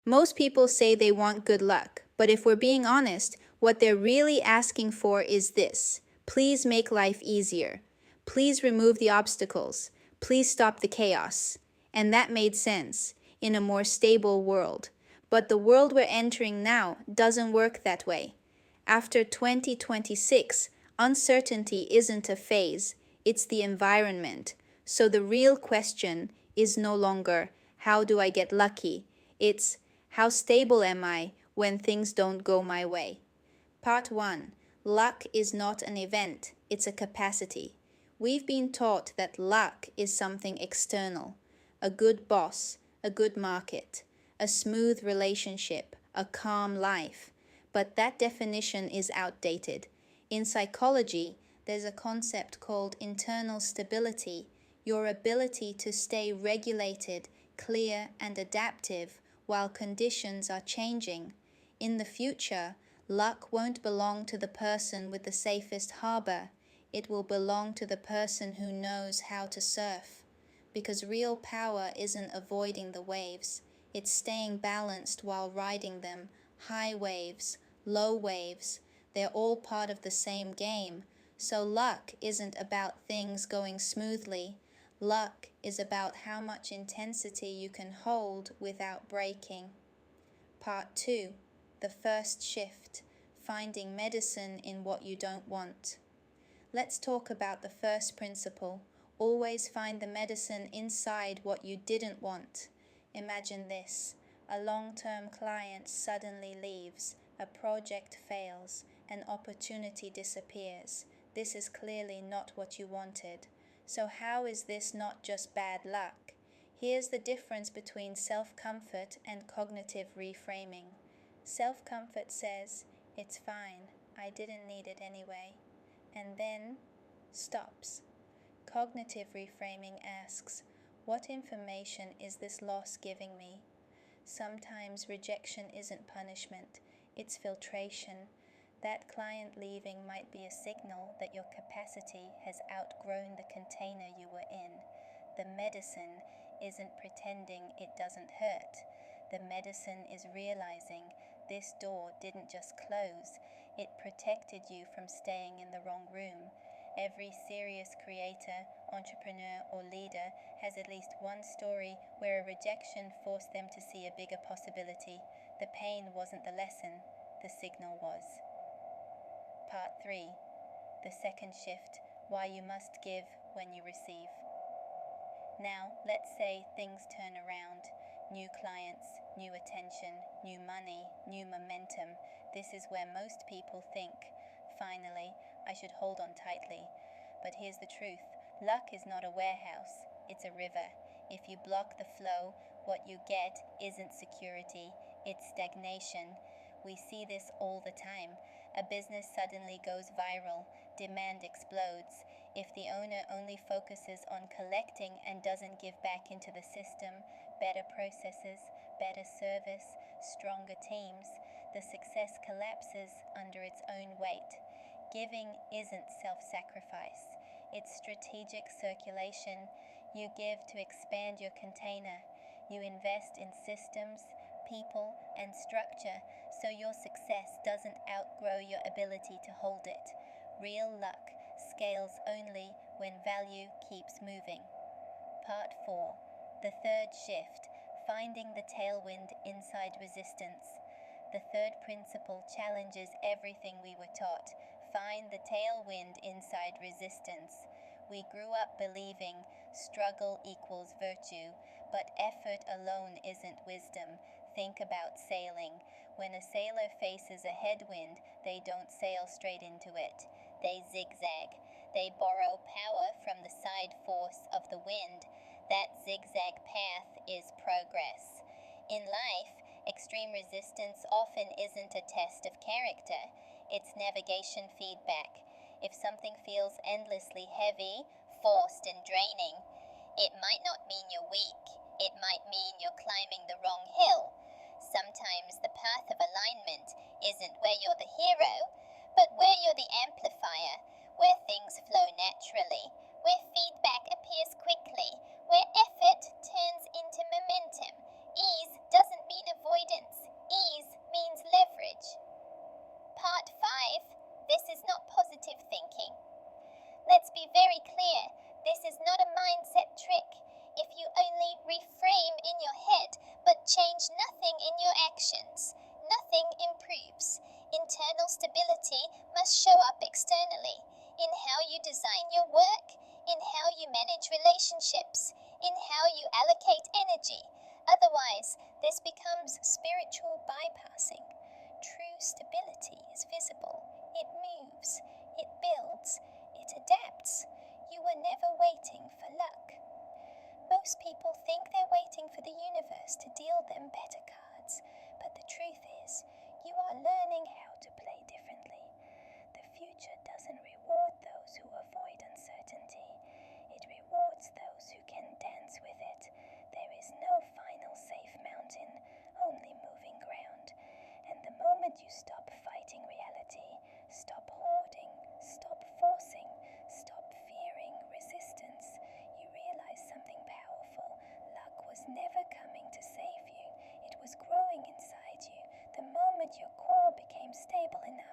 Most people say they want good luck, but if we're being honest, what they're really asking for is this: please make life easier. Please remove the obstacles. Please stop the chaos. And that made sense in a more stable world. But the world we're entering now doesn't work that way. After 2026, uncertainty isn't a phase, it's the environment. So the real question is no longer, how do I get lucky? It's, how stable am I when things don't go my way? Part 1. Luck is not an event, it's a capacity. We've been taught that luck is something external: a good boss, a good market, a smooth relationship, a calm life. But that definition is outdated. In psychology, there's a concept called internal stability, your ability to stay regulated, clear, and adaptive while conditions are changing. In the future, luck won't belong to the person with the safest harbor. It will belong to the person who knows how to surf. Because real power isn't avoiding the waves, it's staying balanced while riding them. High waves, low waves, they're all part of the same game. So luck isn't about things going smoothly. Luck is about how much intensity you can hold without breaking. Part 2. The first shift. Finding medicine in what you don't want. Let's talk about the first principle. Always find the medicine inside what you didn't want. Imagine this: a long-term client suddenly leaves, a project fails, an opportunity disappears. This is clearly not what you wanted. So how is this not just bad luck? Here's the difference between self-comfort and cognitive reframing. Self-comfort says, it's fine, I didn't need it anyway, and then stops. Cognitive reframing asks, what information is this loss giving me? Sometimes rejection isn't punishment, it's filtration. That client leaving might be a signal that your capacity has outgrown the container you were in. The medicine isn't pretending it doesn't hurt. The medicine is realizing this door didn't just close, it protected you from staying in the wrong room. Every serious creator, entrepreneur, or leader has at least one story where a rejection forced them to see a bigger possibility. The pain wasn't the lesson, the signal was. Part 3. The second shift: why you must give when you receive. Now, let's say things turn around. New clients, new attention, new money, new momentum. This is where most people think, finally, I should hold on tightly. But here's the truth: luck is not a warehouse, it's a river. If you block the flow, what you get isn't security, it's stagnation. We see this all the time. A business suddenly goes viral, demand explodes. If the owner only focuses on collecting and doesn't give back into the system, better processes, better service, stronger teams, the success collapses under its own weight. Giving isn't self-sacrifice, it's strategic circulation. You give to expand your container. You invest in systems, people, and structure so your success doesn't outgrow your ability to hold it. Real luck scales only when value keeps moving. Part 4. The third shift: finding the tailwind inside resistance. The third principle challenges everything we were taught. Find the tailwind inside resistance. We grew up believing struggle equals virtue, but effort alone isn't wisdom. Think about sailing. When a sailor faces a headwind, they don't sail straight into it. They zigzag. They borrow power from the side force of the wind. That zigzag path is progress. In life, extreme resistance often isn't a test of character, it's navigation feedback. If something feels endlessly heavy, forced, and draining, it might not mean you're weak, it might mean you're climbing the wrong hill. Sometimes the path of alignment isn't where you're the hero, but where you're the amplifier, where things flow naturally, where feedback appears quickly, where effort turns into momentum. Ease doesn't mean avoidance. actions, nothing improves. Internal stability must show up externally, in how you design your work, in how you manage relationships, in how you allocate energy. Otherwise, this becomes spiritual bypassing. True stability is visible. It moves, it builds, it adapts. You were never waiting for luck. Most people think they're waiting for the universe to deal them better cards, but the truth is, you are learning how to play differently. The future doesn't reward those who avoid uncertainty. It rewards those who can dance with it. There is no final safe mountain, only moving ground. And the moment you stop fighting reality, stop hoarding, stop forcing, stop fearing resistance, you realize something powerful. Luck was never coming to save you. It was growing inside you. The moment your core became stable enough,